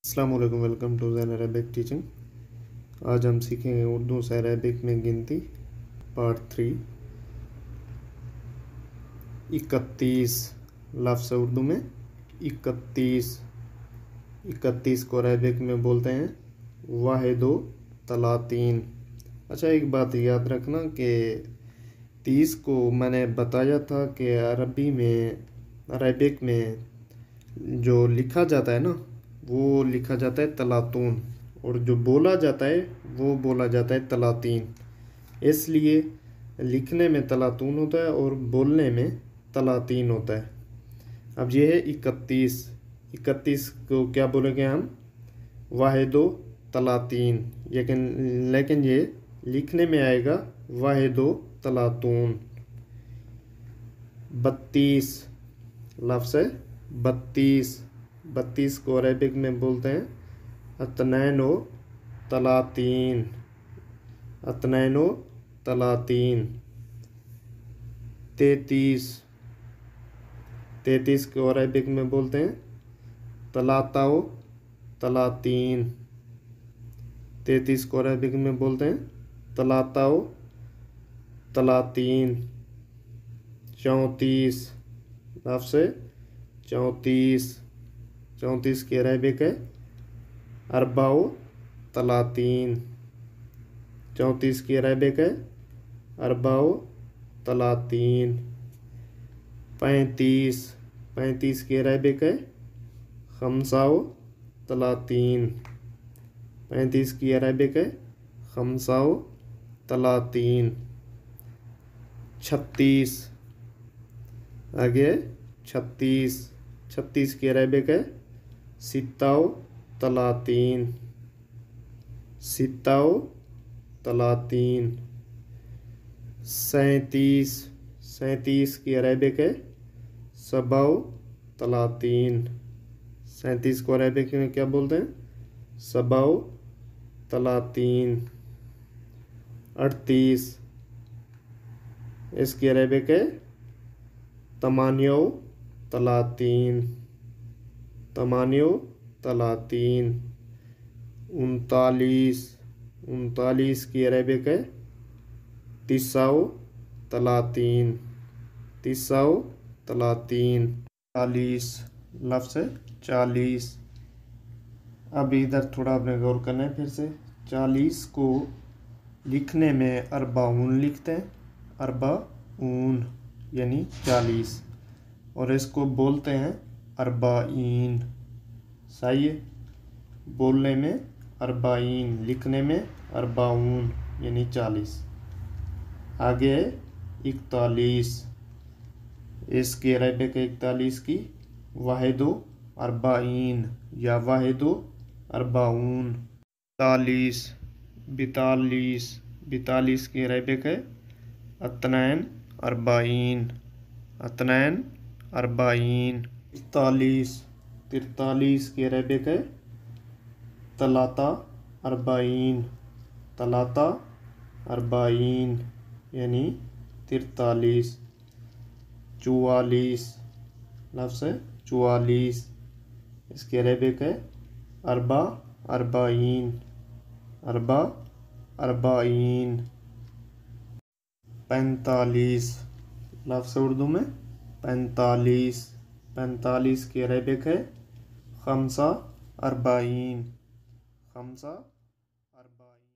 अस्सलाम वालेकुम, welcome to Zain Arabic teaching. आज हम सीखेंगे उर्दू से अरबिक में गिनती पार्ट 3। 31 लफ्ज़ उर्दू में 31। 31 को अरबिक में बोलते हैं वाहिदो तलातीन। अच्छा, एक बात याद रखना कि 30 को मैंने बताया था कि अरबिक में जो लिखा जाता है ना, वो लिखा जाता है तलातून, और जो बोला जाता है वो बोला जाता है तलातीन। इसलिए लिखने में तलातून होता है और बोलने में तलातीन होता है। अब ये है 31। 31 को क्या बोलेंगे हम? वाहिदो तलातीन। लेकिन ये लिखने में आएगा वाहिदो तलातून। 32 लफ्ज़ है 32। 32 को अरबिक में बोलते हैं अतनैनो तलातीन। अतनैनो तलातीन। 33। 33 को अरबिक में बोलते हैं तलाताओ तलातीन। 33 को अरबिक में बोलते हैं तलाताओ तलातीन। 34 लफ्ज़ है 34। 34 की अरबिक है अरबाओ तलातीन। 34 की अरबिक है अरबाओ तलातीन। 35। 35 की अरबिक है खमसाओ तलातीन। 35 की अरबिक है खमसाओ तलातीन। 36 आगे 36। 36 की अरबिक है सित्ताओ तलातीन। सित्ताओ तलातीन। 37। 37 की अरबिक है सबाओ तलातीन। 37 को अरबिक में क्या बोलते हैं? सबाओ तलातीन। 38 इसकी अरबिक है तमानियो तलातीन। तमानियो तलातीन। 39। 39 की अरबिक है तिसाओ तलातीन। तिसाओ तलातीन। 40 लफ्ज़ है 40। अब इधर थोड़ा आपने गौर करना है फिर से। 40 को लिखने में अरबाऊन लिखते हैं। अरबाऊन यानी 40, और इसको बोलते हैं अरबाईन। सही है? बोलने में अरबाईन, लिखने में अरबाऊन यानी 40। आगे है 41। इसकी अरबिक है 41 की वाहिदो अरबाईन या वाहिदो अरबाऊन। 42। 42। 42 की अरबिक है अतनैन अरबाईन। अतनैन अरबाईन। 43। 43 की अरबिक है तलाता अरबाईन। तलाता अरबाईन यानी 43। 44 लफ्ज़ है 44। इसकी अरबिक है अरबा अरबाईन। अरबा अरबाईन। 45 लफ्ज़ उर्दू में 45। 45 की अरबिक है खमसा अरबाईन। खमसा अरबाईन।